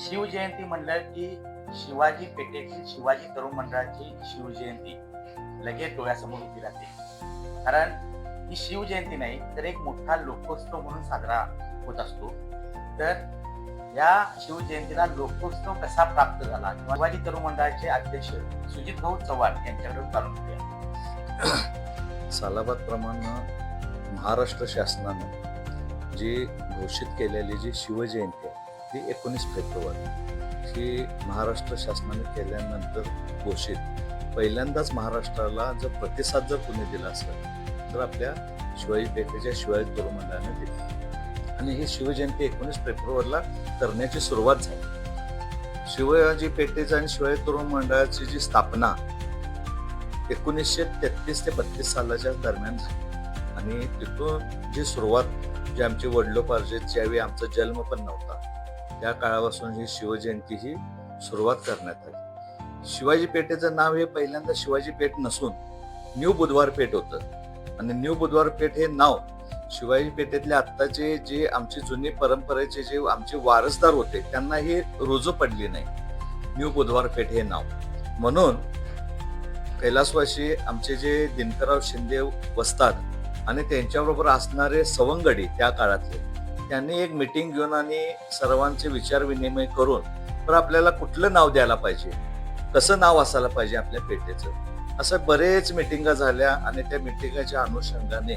शिवजयंती म्हणलं की शिवाजी पेठेतील शिवाजी तरुण मंडळाची शिवजयंती लगेच डोळ्यासमोर उभी राहते. कारण ही शिवजयंती नाही तर एक मोठा लोकोत्सव म्हणून साजरा होत असतो. तर या शिवजयंतीला लोकोत्सव कसा प्राप्त झाला, शिवाजी तरुण मंडळाचे अध्यक्ष सुजित भाऊ चव्हाण यांच्याकडे जाणून घेऊया. सालाबाद प्रमाणे महाराष्ट्र शासनानं जी घोषित केलेली जी शिवजयंती आहे ती 19 फेब्रुवारी ही महाराष्ट्र शासनाने केल्यानंतर घोषित पहिल्यांदाच महाराष्ट्राला जर प्रतिसाद जर कोणी दिला असेल तर आपल्या शिवाजी पेठेच्या शिवाजी तरुण मंडळाने दिली आणि ही शिवजयंती 19 फेब्रुवारीला करण्याची सुरुवात झाली. शिवाजी पेठेच्या आणि शिवाजी तरुण मंडळाची जी स्थापना 1933 ते 32 सालाच्या दरम्यान झाली आणि तिथून जी सुरुवात जी आमची वडिलोपार्जित ज्यावेळी आमचा जन्म पण नव्हता त्या काळापासून ही शिवजयंती ही सुरुवात करण्यात आली. शिवाजी पेठेचं नाव हे पहिल्यांदा शिवाजी पेठ नसून न्यू बुधवार पेठ होतं आणि न्यू बुधवार पेठ हे नाव शिवाजी पेठेतले आत्ताचे जे आमची जुनी परंपरेचे जे आमचे वारसदार होते त्यांना हे रुजू पडले नाही. न्यू बुधवार पेठ हे नाव म्हणून कैलासवासी आमचे जे दिनकरराव शिंदे वस्ताद आणि त्यांच्याबरोबर असणारे सवंगडी त्या काळातले त्यांनी एक मीटिंग घेऊन आणि सर्वांचे विचार विनिमय करून तर आपल्याला कुठलं नाव द्यायला पाहिजे, कसं नाव असायला पाहिजे आपल्या पेठेचं, असं बरेच मिटिंगा झाल्या आणि त्या मिटिंगाच्या अनुषंगाने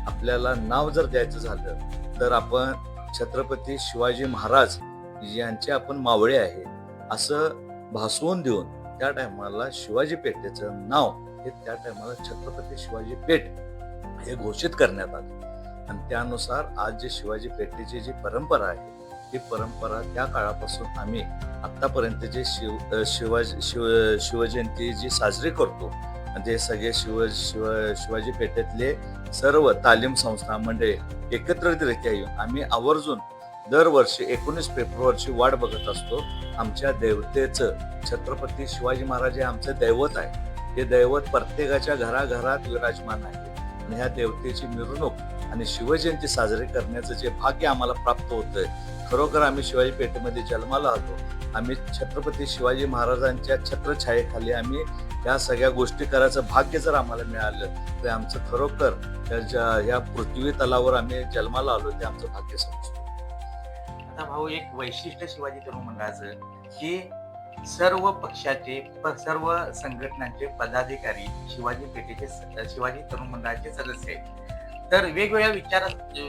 आपल्याला नाव जर द्यायचं झालं तर आपण छत्रपती शिवाजी महाराज यांचे आपण मावळे आहे असं भासवून देऊन त्या टायमाला शिवाजी पेठेचं नाव हे त्या टायमाला छत्रपती शिवाजी पेठ हे घोषित करण्यात आले आणि त्यानुसार आज जे शिवाजी पेठेची जी परंपरा आहे ती परंपरा त्या काळापासून आम्ही आतापर्यंत जे शिवजयंती जी साजरी करतो आणि ते सगळे शिवाजी पेठेतले सर्व तालीम संस्था मंडळे एकत्रितरित्या येऊन आम्ही आवर्जून दरवर्षी 19 फेब्रुवारीची वाट बघत असतो. आमच्या देवतेचं छत्रपती शिवाजी महाराज हे आमचं दैवत आहे. हे दैवत प्रत्येकाच्या घराघरात विराजमान आहे आणि ह्या देवतेची मिरवणूक आणि शिवजयंती साजरी करण्याचं जे भाग्य आम्हाला प्राप्त होतंय, खरोखर आम्ही शिवाजी पेठेमध्ये जन्माला आलो. आम्ही छत्रपती शिवाजी महाराजांच्या छत्रछायेखाली आम्ही या सगळ्या गोष्टी करायचं भाग्य जर आम्हाला मिळालं तर आमचं खरोखर या पृथ्वी तलावर आम्ही जन्माला आलो ते आमचं भाग्य समजतो. आता भाऊ एक वैशिष्ट्य शिवाजी तरुण मंडळाचं की सर्व पक्षाचे सर्व संघटनांचे पदाधिकारी शिवाजी पेठेचे शिवाजी तरुण मंडळाचे सदस्य आहेत. तर वेगवेगळ्या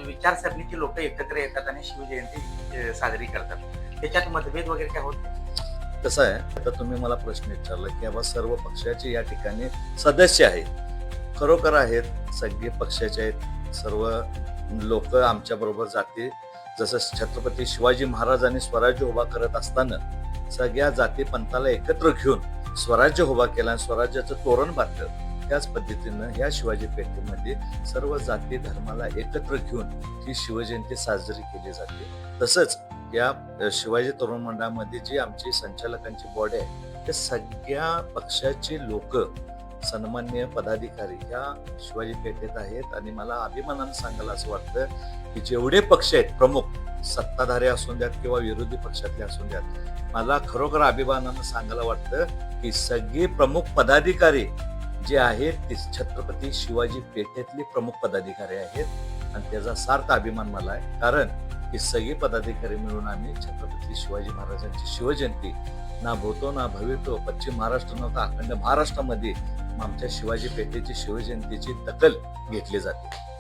विचारसरणीची लोक एकत्र येतात आणि शिवजयंती साजरी करतात. त्याच्यात मतभेद वगैरे काय होत? कसं आहे, आता तुम्ही मला प्रश्न विचारला की बाबा सर्व पक्षाचे या ठिकाणी सदस्य आहेत. खरोखर आहेत, सगळे पक्षाचे आहेत, सर्व लोक आमच्या बरोबर जाते. जसं छत्रपती शिवाजी महाराजांनी स्वराज्य उभा करत असताना सगळ्या जाती पंथाला एकत्र घेऊन स्वराज्य उभा केला आणि स्वराज्याचं तोरण बांधलं, त्याच पद्धतीनं ह्या शिवाजी पेठेमध्ये सर्व जाती धर्माला एकत्र घेऊन ही शिवजयंती साजरी केली जाते. तसंच या शिवाजी तरुण मंडळामध्ये जी आमची संचालकांची बॉडी आहे ते सगळ्या पक्षाचे लोक सन्मान्य पदाधिकारी ह्या शिवाजी पेठेत आहेत आणि मला अभिमानानं सांगायला असं वाटतं की जेवढे पक्ष आहेत प्रमुख सत्ताधारी असून द्यात किंवा विरोधी पक्षातले असून द्यात, मला खरोखर अभिमानानं सांगायला वाटतं की सगळे प्रमुख पदाधिकारी जे आहेत ते छत्रपती शिवाजी पेठेतले प्रमुख पदाधिकारी आहेत आणि त्याचा सार्थ अभिमान मला आहे. कारण ही सगळी पदाधिकारी मिळून आम्ही छत्रपती शिवाजी महाराजांची शिवजयंती ना भूतो ना भवितो पश्चिम महाराष्ट्र नव्हता अखंड महाराष्ट्रामध्ये आमच्या शिवाजी पेठेची शिवजयंतीची दखल घेतली जाते.